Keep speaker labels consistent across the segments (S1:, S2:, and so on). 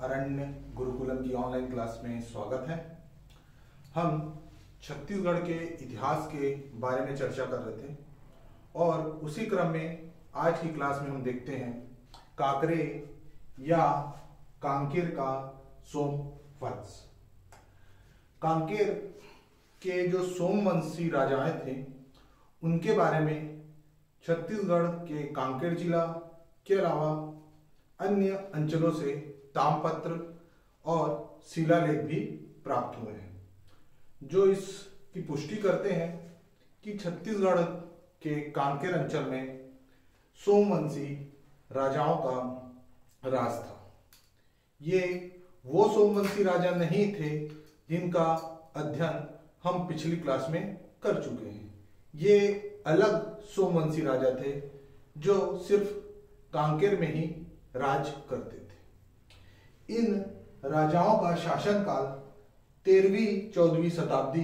S1: अरण्य गुरुकुलम की online class में स्वागत है। हम छत्तीसगढ़ के इतिहास के बारे में चर्चा कर रहे थे और उसी क्रम में आज की क्लास में हम देखते हैं काकरे या कांकेर का सोमवंश। कांकेर के जो सोमवंशी राजाएं थे उनके बारे में छत्तीसगढ़ के कांकेर जिला के अलावा अन्य अंचलों से तामपत्र और शिलालेख भी प्राप्त हुए हैं, जो इसकी पुष्टि करते हैं कि छत्तीसगढ़ के कांकेर अंचल में सोमवंशी राजाओं का राज था। ये वो सोमवंशी राजा नहीं थे जिनका अध्ययन हम पिछली क्लास में कर चुके हैं। ये अलग सोमवंशी राजा थे जो सिर्फ कांकेर में ही राज करते थे। इन राजाओं का शासनकाल 13वीं-14वीं शताब्दी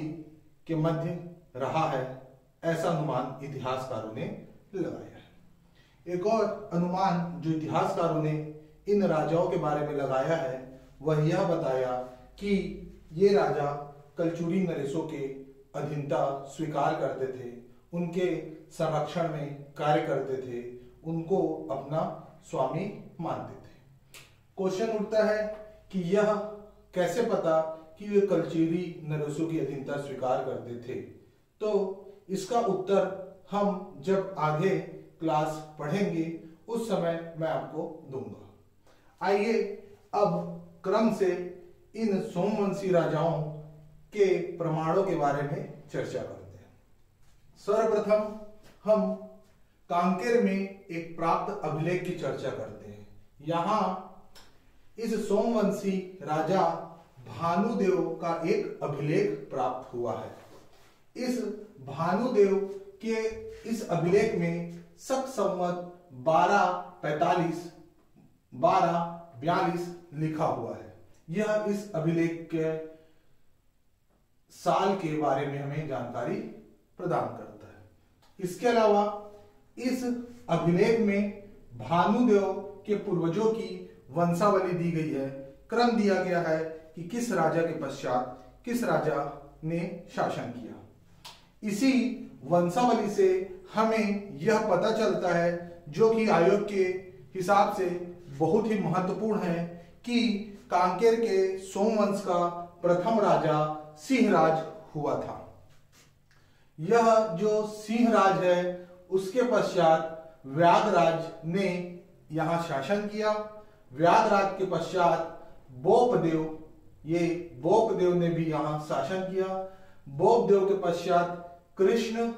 S1: के मध्य रहा है, ऐसा अनुमान इतिहासकारों ने लगाया है। एक और अनुमान जो इतिहासकारों ने इन राजाओं के बारे में लगाया है वह यह बताया कि ये राजा कलचुरी नरेशों के अधीनता स्वीकार करते थे, उनके संरक्षण में कार्य करते थे, उनको अपना स्वामी मानते थे। क्वेश्चन उठता है कि यह कैसे पता कि वे कलचुरी नरेशों की अधीनता स्वीकार करते थे। तो इसका उत्तर हम जब आगे क्लास पढ़ेंगे उस समय मैं आपको दूंगा। आइए अब क्रम से इन सोमवंशी राजाओं के प्रमाणों के बारे में चर्चा करते हैं। सर्वप्रथम हम कांकेर में एक प्राप्त अभिलेख की चर्चा करते हैं। यहाँ इस सोमवंशी राजा भानुदेव का एक अभिलेख प्राप्त हुआ है। इस भानुदेव के इस अभिलेख में शक संवत 1242 लिखा हुआ है। यह इस अभिलेख के साल के बारे में हमें जानकारी प्रदान करता है। इसके अलावा इस अभिलेख में भानुदेव के पूर्वजों की वंशावली दी गई है। क्रम दिया गया है कि किस राजा के पश्चात किस राजा ने शासन किया। इसी वंशावली से हमें यह पता चलता है, जो कि आयोग के हिसाब से बहुत ही महत्वपूर्ण है, कि कांकेर के सोमवंश का प्रथम राजा सिंहराज हुआ था। यह जो सिंहराज है उसके पश्चात व्याघराज ने यहां शासन किया। व्याघराज के पश्चात बोपदेव ने भी यहां शासन किया। बोपदेव के पश्चात कृष्ण,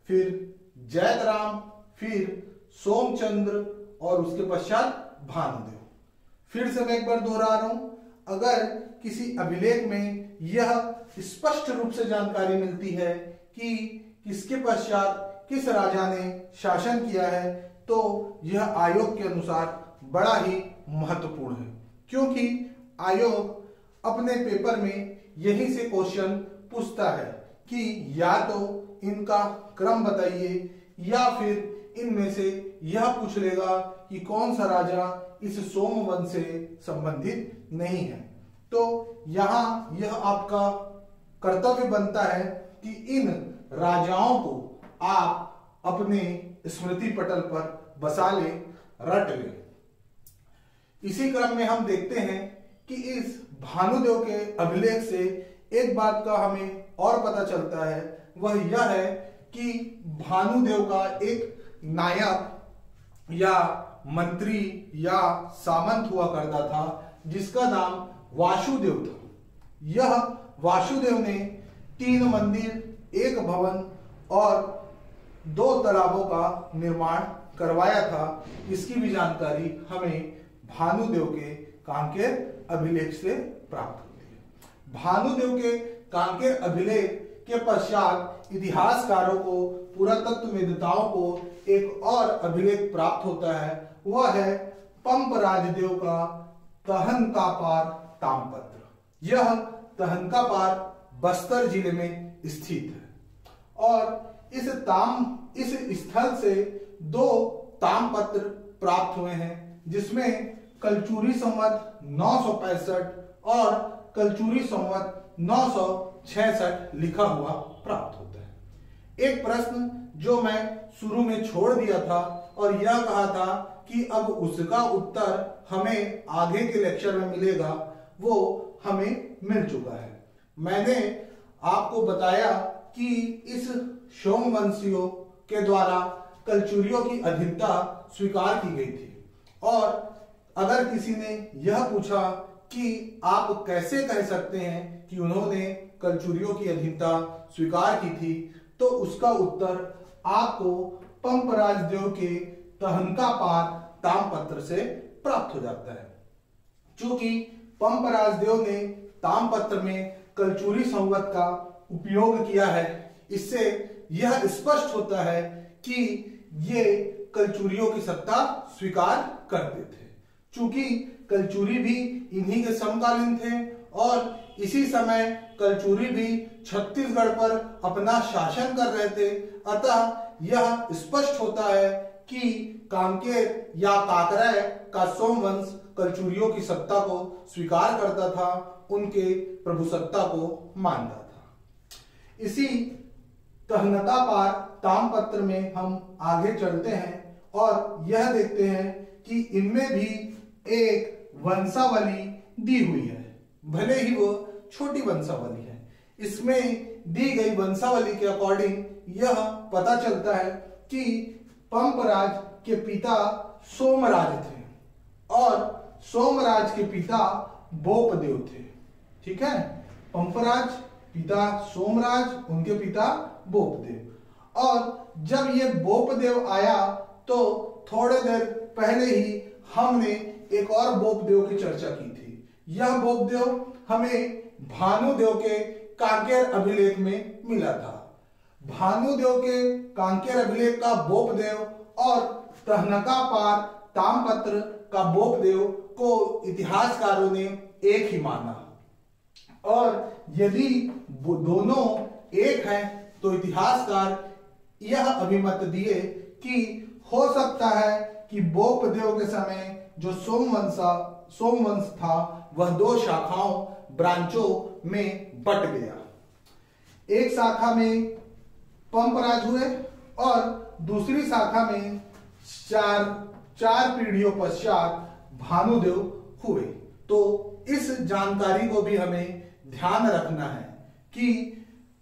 S1: फिर जैतराम, फिर सोमचंद्र और उसके पश्चात भानुदेव। फिर से मैं एक बार दोहरा रहा हूं, अगर किसी अभिलेख में यह स्पष्ट रूप से जानकारी मिलती है कि किसके पश्चात किस राजा ने शासन किया है, तो यह आयोग के अनुसार बड़ा ही महत्वपूर्ण है, क्योंकि आयोग अपने पेपर में यही से क्वेश्चन पूछता है कि या तो इनका क्रम बताइए या फिर इनमें से यह पूछ लेगा कि कौन सा राजा इस सोमवंश से संबंधित नहीं है। तो यहाँ यह आपका कर्तव्य बनता है कि इन राजाओं को आप अपने स्मृति पटल पर बसा ले, रट ले। इसी क्रम में हम देखते हैं कि इस भानुदेव के अभिलेख से एक बात का हमें और पता चलता है, वह यह है कि भानुदेव का एक नायक या मंत्री या सामंत हुआ करता था, जिसका नाम वासुदेव था। यह वासुदेव ने 3 मंदिर, 1 भवन और 2 तालाबों का निर्माण करवाया था। इसकी भी जानकारी हमें भानुदेव के कांकेर अभिलेख से प्राप्त होती है। भानुदेव के कांकेर अभिलेख के पश्चात इतिहासकारों को, पुरातत्ववेत्ताओं को एक और अभिलेख प्राप्त होता है, वह है पंप राजदेव का तहनकापार तामपत्र। यह तहनकापार बस्तर जिले में स्थित है और इस स्थल से 2 तामपत्र प्राप्त हुए हैं, जिसमें कलचुरी संवत 965 और कलचुरी संवत 966 लिखा हुआ प्राप्त होता है। एक प्रश्न जो मैं शुरू में छोड़ दिया था और यह कहा था कि अब उसका उत्तर हमें आगे के लेक्चर में मिलेगा, वो हमें मिल चुका है। मैंने आपको बताया कि इस सोमवंशियों के द्वारा कलचुरियों की अधीनता स्वीकार की गई थी। और अगर किसी ने यह पूछा कि आप कैसे कह सकते हैं कि उन्होंने कलचुरियों की अधीनता स्वीकार की थी, तो उसका उत्तर आपको पंप राजदेव के तहनका पार ताम्रपत्र से प्राप्त हो जाता है। चूंकि पंप राजदेव ने ताम्रपत्र में कलचुरी संवत का उपयोग किया है, इससे यह स्पष्ट होता है कि ये कलचुरियों की सत्ता स्वीकार करते थे। चूंकि कलचुरी भी इन्हीं के समकालीन थे और इसी समय कलचुरी भी छत्तीसगढ़ पर अपना शासन कर रहे थे, अतः यह स्पष्ट होता है कि कांकेर या काकराय का सोमवंश कलचुरियों की सत्ता को स्वीकार करता था, उनके प्रभुसत्ता को मानता था। इसी तहनका पार ताम्रपत्र में हम आगे चलते हैं और यह देखते हैं कि इनमें भी एक वंशावली दी हुई है, भले ही वो छोटी वंशावली है। इसमें दी गई वंशावली के अकॉर्डिंग यह पता चलता है कि पंपराज के पिता सोमराज थे और सोमराज के पिता बोपदेव थे। ठीक है, पंपराज पिता सोमराज, उनके पिता बोपदेव। और जब ये बोपदेव आया तो थोड़े देर पहले ही हमने एक और बोपदेव की चर्चा की थी। यह बोपदेव हमें भानुदेव के कांकेर अभिलेख में मिला था। भानुदेव के कांकेर अभिलेख का बोपदेव और तहनका पार ताम्रपत्र का बोपदेव को इतिहासकारों ने एक ही माना। और यदि वो दोनों एक हैं तो इतिहासकार यह अभिमत दिए कि हो सकता है कि बोपदेव के समय जो सोमवंश था वह दो शाखाओं ब्रांचों में बट गया। एक शाखा में पंपराज हुए और दूसरी शाखा में चार पीढ़ियों पश्चात भानुदेव हुए। तो इस जानकारी को भी हमें ध्यान रखना है कि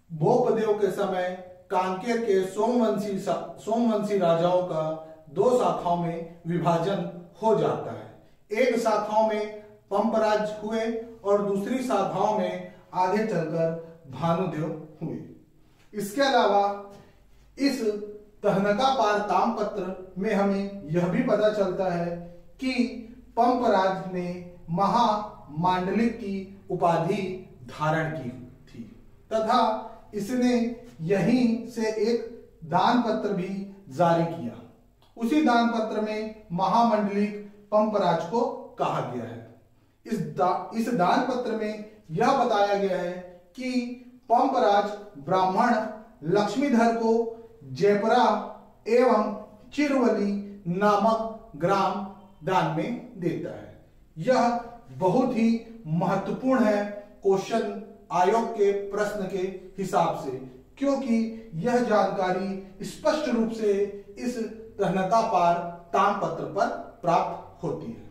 S1: बोपदेव के समय कांकेर के सोमवंशी राजाओं का दो शाखाओं में विभाजन हो जाता है। एक शाखाओं में पंपराज हुए और दूसरी शाखाओं में आगे चलकर भानुदेव हुए। इसके अलावा इस तहनका पार ताम्रपत्र में हमें यह भी पता चलता है कि पंपराज ने महामांडलिक की उपाधि धारण की थी तथा इसने यहीं से एक दान पत्र भी जारी किया। उसी दान पत्र में महामंडलिक पंपराज को कहा गया है। इस दान पत्र में यह बताया गया है कि पंपराज ब्राह्मण लक्ष्मीधर को जयपुरा एवं चिरवली नामक ग्राम दान में देता है। यह बहुत ही महत्वपूर्ण है क्वेश्चन आयोग के प्रश्न के हिसाब से, क्योंकि यह जानकारी स्पष्ट रूप से इस तहनका पार ताम्रपत्र पर प्राप्त होती है।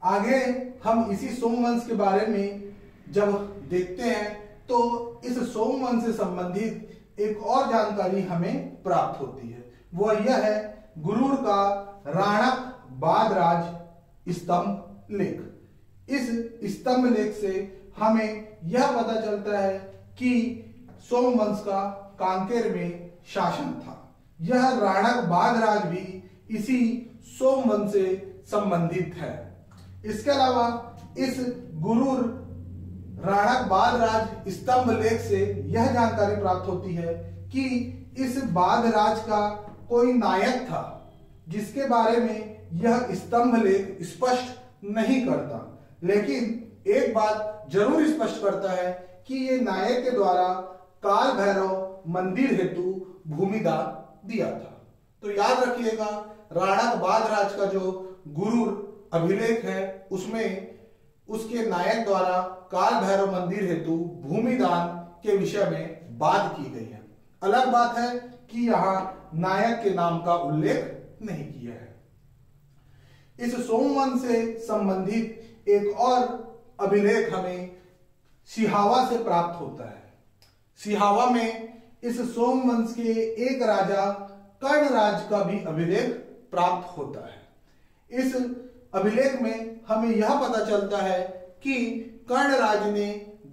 S1: आगे हम इसी सोमवंश के बारे में जब देखते हैं तो इस सोमवंश से संबंधित एक और जानकारी हमें प्राप्त होती है। वह यह है गुरूर का राणक बादराज स्तंभ लेख। इस स्तंभ लेख से हमें यह पता चलता है कि सोमवंश का कांकेर में शासन था। यह राणक बादराज भी इसी सोमवंश से संबंधित है। इसके अलावा इस गुरूर राणक बादराज स्तंभ लेख से यह जानकारी प्राप्त होती है कि इस बादराज का कोई नायक था, जिसके बारे में यह स्तंभ लेख स्पष्ट नहीं करता, लेकिन एक बात जरूर स्पष्ट करता है कि ये नायक के द्वारा काल भैरव मंदिर हेतु भूमिदान दिया था। तो याद रखिएगा, राणक बादराज का जो गुरूर अभिलेख है उसमें उसके नायक द्वारा काल भैरव मंदिर हेतु भूमि दान के विषय में बात की गई है। अलग बात है कि यहाँ नायक के नाम का उल्लेख नहीं किया है। इस सोमवंश से संबंधित एक और अभिलेख हमें सिहावा से प्राप्त होता है। सिहावा में इस सोमवंश के एक राजा कर्णराज का भी अभिलेख प्राप्त होता है। इस अभिलेख में हमें यह पता चलता है कि कर्णराज ने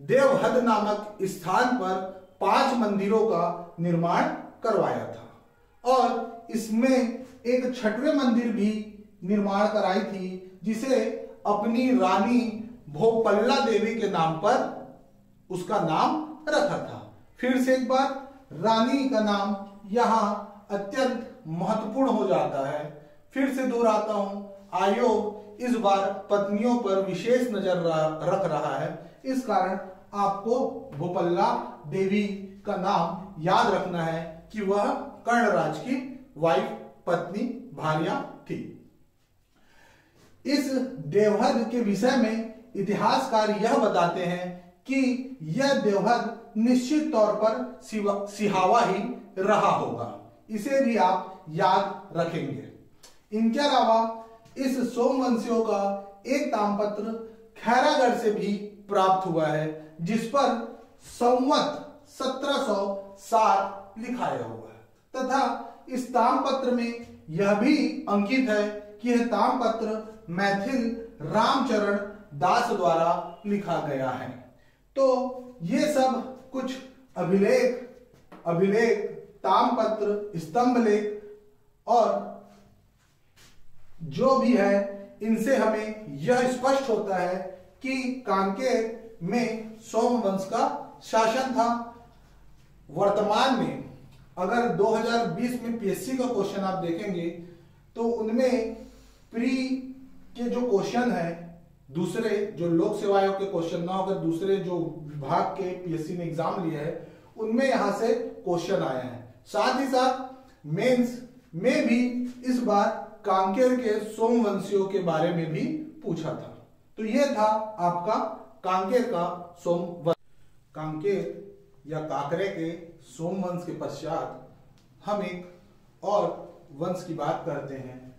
S1: देवहद नामक स्थान पर 5 मंदिरों का निर्माण करवाया था और इसमें एक 6वें मंदिर भी निर्माण कराई थी जिसे अपनी रानी भोपल्ला देवी के नाम पर उसका नाम रखा था। फिर से एक बार रानी का नाम यहाँ अत्यंत महत्वपूर्ण हो जाता है। फिर से दोहराता हूं, आयोग इस बार पत्नियों पर विशेष नजर रख रहा है, इस कारण आपको भोपल्ला देवी का नाम याद रखना है कि वह कर्णराज की वाइफ, पत्नी, भार्या थी। इस देवहद के विषय में इतिहासकार यह बताते हैं कि यह देवहद निश्चित तौर पर सिहावा ही रहा होगा। इसे भी आप याद रखेंगे। इनके अलावा इस सोमवंशियों का एक ताम्रपत्र खैरागढ़ से भी प्राप्त हुआ है जिस पर संवत 1760 लिखाया हुआ है तथा इस ताम्रपत्र में यह भी अंकित है कि यह ताम्रपत्र मैथिल रामचरण दास द्वारा लिखा गया है। तो ये सब कुछ अभिलेख, ताम्रपत्र, स्तंभ लेख और जो भी है इनसे हमें यह स्पष्ट होता है कि कांकेर में सोमवंश का शासन था। वर्तमान में अगर 2020 में पीएससी का क्वेश्चन आप देखेंगे तो उनमें प्री के जो क्वेश्चन है, दूसरे जो लोक सेवा आयोग के क्वेश्चन ना होकर दूसरे जो विभाग के पीएससी ने एग्जाम लिया है उनमें यहां से क्वेश्चन आए हैं। साथ ही साथ मेंस में भी इस बार कांकेर के सोमवंशियों के बारे में भी पूछा था। तो यह था आपका कांकेर का सोमवंश। कांकेर या काकरे के सोमवंश के पश्चात हम एक और वंश की बात करते हैं,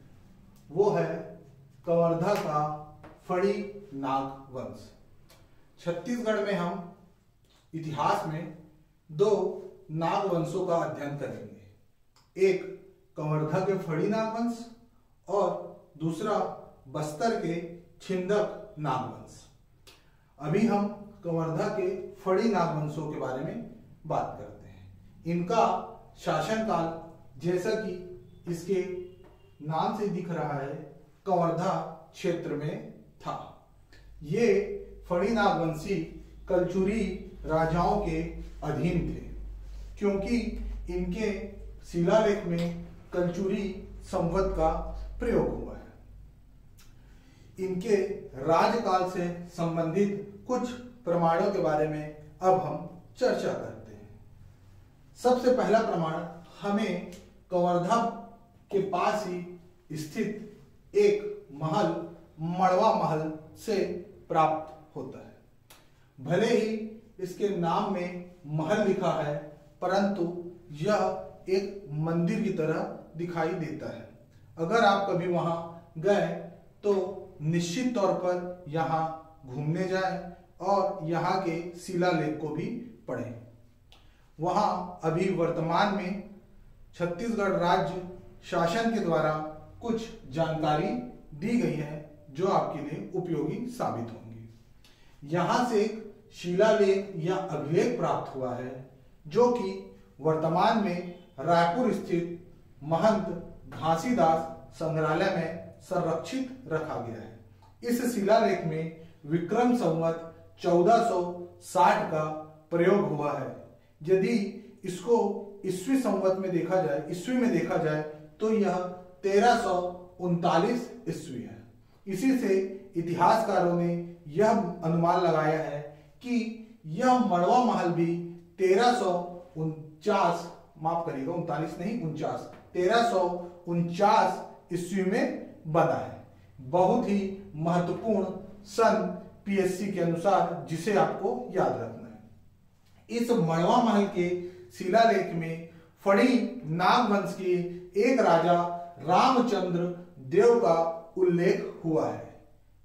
S1: वो है कवर्धा का फड़ी नाग वंश। छत्तीसगढ़ में हम इतिहास में 2 नाग वंशों का अध्ययन करेंगे, एक कवर्धा के फड़ी नाग वंश और दूसरा बस्तर के छिंदक नागवंश। अभी हम कवर्धा के फड़ी नागवंशों के बारे में बात करते हैं। इनका शासनकाल जैसा कि इसके नाम से दिख रहा है कवर्धा क्षेत्र में था। ये फड़ी नागवंशी कलचुरी राजाओं के अधीन थे क्योंकि इनके शिलालेख में कलचुरी संवत का प्रयोग हुआ है। इनके राजकाल से संबंधित कुछ प्रमाणों के बारे में अब हम चर्चा करते हैं। सबसे पहला प्रमाण हमें कवर्धा के पास ही स्थित एक महल, मड़वा महल से प्राप्त होता है। भले ही इसके नाम में महल लिखा है परंतु यह एक मंदिर की तरह दिखाई देता है। अगर आप कभी वहां गए तो निश्चित तौर पर यहाँ घूमने जाएं और यहाँ के शिलालेख को भी पढ़ें। वहाँ अभी वर्तमान में छत्तीसगढ़ राज्य शासन के द्वारा कुछ जानकारी दी गई है जो आपके लिए उपयोगी साबित होंगी। यहाँ से एक शिलालेख या अभिलेख प्राप्त हुआ है जो कि वर्तमान में रायपुर स्थित महंत घासीदास संग्रहालय में संरक्षित रखा गया है। इस शिलालेख में विक्रम संवत 1460 का प्रयोग हुआ है। यदि इसको ईस्वी संवत में देखा जाए, ईस्वी में देखा जाए तो यह 1339 ईस्वी है। इसी से इतिहासकारों ने यह अनुमान लगाया है कि यह मड़वा महल भी 1349, माफ करिएगा 39 नहीं 49, 1349 ईस्वी में बना है। बहुत ही महत्वपूर्ण सन पीएससी के अनुसार, जिसे आपको याद रखना है। इस मड़वा महल के शिलालेख में फड़ी नागवंश के एक राजा रामचंद्र देव का उल्लेख हुआ है।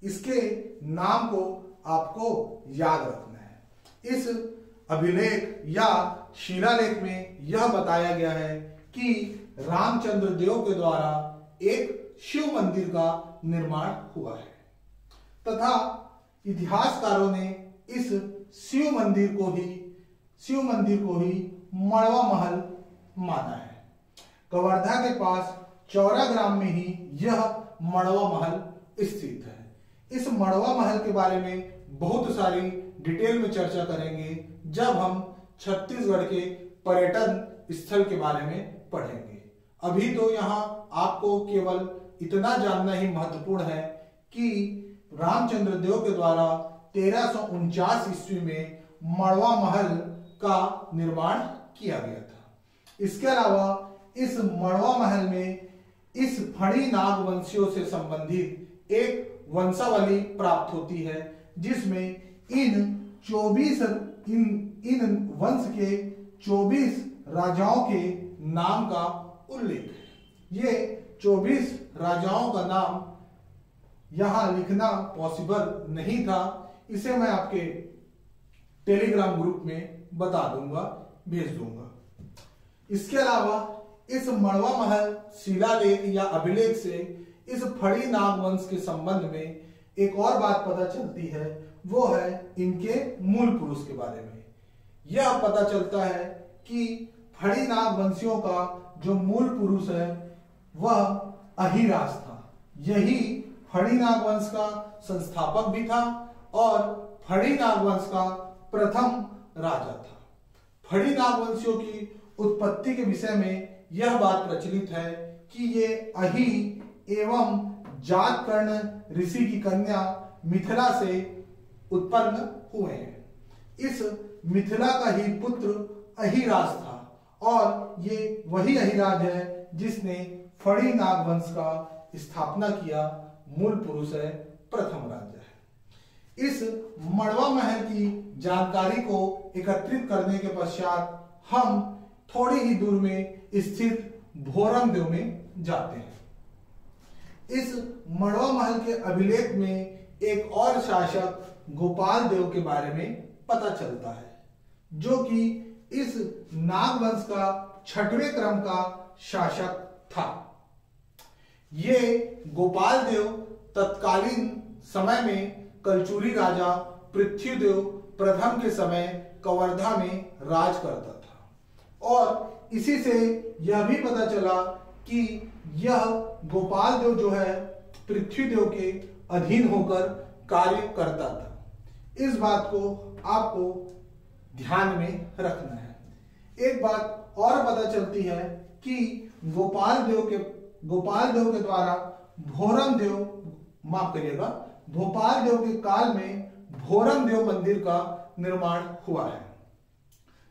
S1: इसके नाम को आपको याद रखना है। इस अभिलेख या शिलालेख में यह बताया गया है कि रामचंद्र देव के द्वारा एक शिव मंदिर का निर्माण हुआ है तथा इतिहासकारों ने इस शिव मंदिर को ही मड़वा महल माना है। कवर्धा के पास चौरा ग्राम में ही यह मड़वा महल स्थित है। इस मड़वा महल के बारे में बहुत सारी डिटेल में चर्चा करेंगे जब हम छत्तीसगढ़ के पर्यटन स्थल के बारे में पढ़ेंगे। अभी तो यहाँ आपको केवल इतना जानना ही महत्वपूर्ण है कि रामचंद्र देव के द्वारा 1349 ईस्वी में मड़वा महल का निर्माण किया गया था। इसके अलावा इस मड़वा महल में इस फड़ी नागवंशियों से संबंधित एक वंशावली प्राप्त होती है, जिसमें इन वंश के 24 राजाओं के नाम का उल्लेख है। ये 24 राजाओं का नाम यहां लिखना पॉसिबल नहीं था, इसे मैं आपके टेलीग्राम ग्रुप में बता दूंगा, भेज दूंगा। इसके अलावा इस मड़वा महल शिलालेख या अभिलेख से इस फड़ी नागवंश के संबंध में एक और बात पता चलती है, वो है इनके मूल पुरुष के बारे में। यह पता चलता है कि फड़ी नागवंशियों का जो मूल पुरुष है वह अहिराज था। यही फड़ी नागवंश का संस्थापक भी था और फड़ी नागवंश का प्रथम राजा था। फड़ी नागवंशियों की उत्पत्ति के विषय में यह बात प्रचलित है कि ये अहि एवं जातकर्ण ऋषि की कन्या मिथिला से उत्पन्न हुए हैं। इस मिथिला का ही पुत्र अहिराज था और ये वही अहिराज है जिसने फड़ी नागवंश का स्थापना किया। मूल पुरुष है, प्रथम राजा है। इस मड़वा महल की जानकारी को एकत्रित करने के पश्चात हम थोड़ी ही दूर में स्थित भोरम देव में जाते हैं। इस मड़वा महल के अभिलेख में एक और शासक गोपाल देव के बारे में पता चलता है, जो कि इस नागवंश का 6वें क्रम का शासक था। ये गोपाल देव तत्कालीन समय में कलचुरी राजा पृथ्वीदेव प्रथम के समय कवर्धा में राज करता था और इसी से यह भी पता चला कि यह गोपाल देव जो है पृथ्वीदेव के अधीन होकर कार्य करता था। इस बात को आपको ध्यान में रखना है। एक बात और पता चलती है कि गोपाल देव के द्वारा भोरम देव, माफ करिएगा, भोपाल देव के काल में भोरम देव मंदिर का निर्माण हुआ है।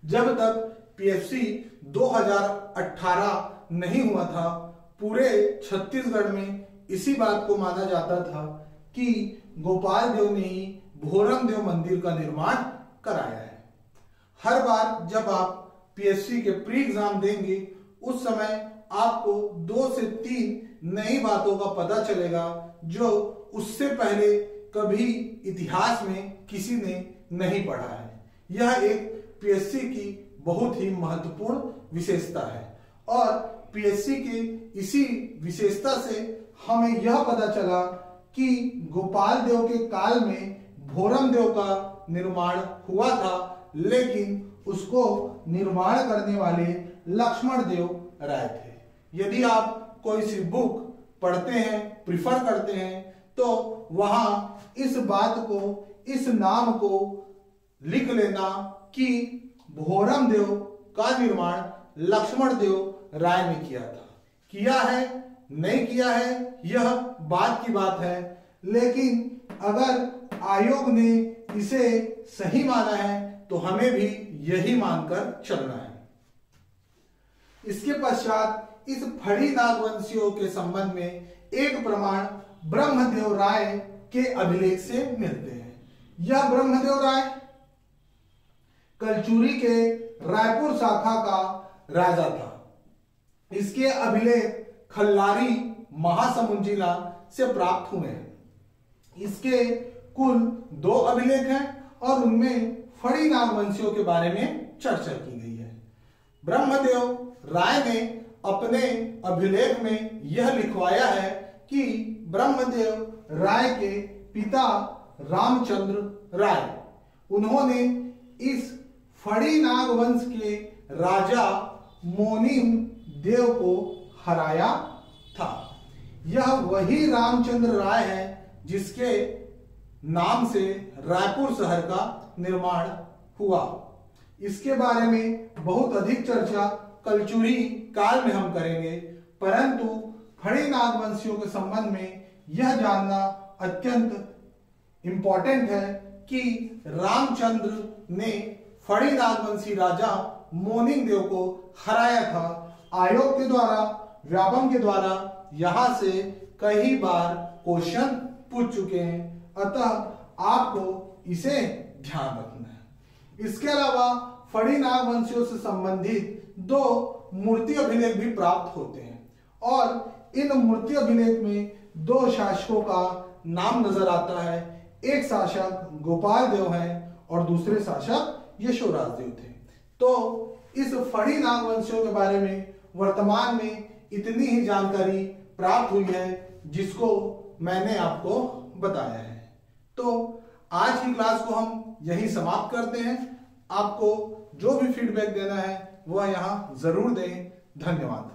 S1: जब तक पीएससी 2018 नहीं हुआ था, पूरे छत्तीसगढ़ में इसी बात को माना जाता था कि गोपाल देव ने ही भोरम देव मंदिर का निर्माण कराया है। हर बार जब आप पीएससी के प्री एग्जाम देंगे, उस समय आपको 2 से 3 नई बातों का पता चलेगा जो उससे पहले कभी इतिहास में किसी ने नहीं पढ़ा है। यह एक पीएससी की बहुत ही महत्वपूर्ण विशेषता है और पीएससी के इसी विशेषता से हमें यह पता चला कि गोपाल देव के काल में भोरम देव का निर्माण हुआ था, लेकिन उसको निर्माण करने वाले लक्ष्मण देव राय थे। यदि आप कोई सी बुक पढ़ते हैं, प्रिफर करते हैं, तो वहां इस बात को, इस नाम को लिख लेना कि भोरम देव का निर्माण लक्ष्मण देव राय ने किया था। किया है नहीं किया है यह बात की बात है, लेकिन अगर आयोग ने इसे सही माना है तो हमें भी यही मानकर चलना है। इसके पश्चात इस फड़ी नागवंशियों के संबंध में एक प्रमाण ब्रह्मदेव राय के अभिलेख से मिलते हैं। यह ब्रह्मदेव राय कलचुरी के रायपुर शाखा का राजा था। इसके अभिलेख खल्लारी महासमुंद जिला से प्राप्त हुए हैं। इसके कुल 2 अभिलेख हैं और उनमें फड़ी नागवंशियों के बारे में चर्चा की गई है। ब्रह्मदेव राय ने अपने अभिलेख में यह लिखवाया है कि ब्रह्मदेव राय के पिता रामचंद्र राय, उन्होंने इस फड़ी नागवंश के राजा मोनिम देव को हराया था। यह वही रामचंद्र राय है जिसके नाम से रायपुर शहर का निर्माण हुआ। इसके बारे में बहुत अधिक चर्चा कलचुरी काल में हम करेंगे, परंतु फड़ी नागवंशियों के संबंध में यह जानना अत्यंत इंपॉर्टेंट है कि रामचंद्र ने फड़ी नागवंशी राजा मोनिम देव को हराया था। आयोग के द्वारा, व्यापम के द्वारा यहां से कई बार क्वेश्चन पूछ चुके हैं, अतः आपको इसे ध्यान रखना है। इसके अलावा फड़ी नागवंशियों से संबंधित 2 मूर्ति अभिलेख भी प्राप्त होते हैं और इन मूर्ति अभिलेख में 2 शासकों का नाम नजर आता है। एक शासक गोपाल देव है और दूसरे शासक यशोराज देव थे। तो इस फड़ी नागवंशियों के बारे में वर्तमान में इतनी ही जानकारी प्राप्त हुई है जिसको मैंने आपको बताया है। तो आज की क्लास को हम यहीं समाप्त करते हैं। आपको जो भी फीडबैक देना है वह यहाँ जरूर दें। धन्यवाद।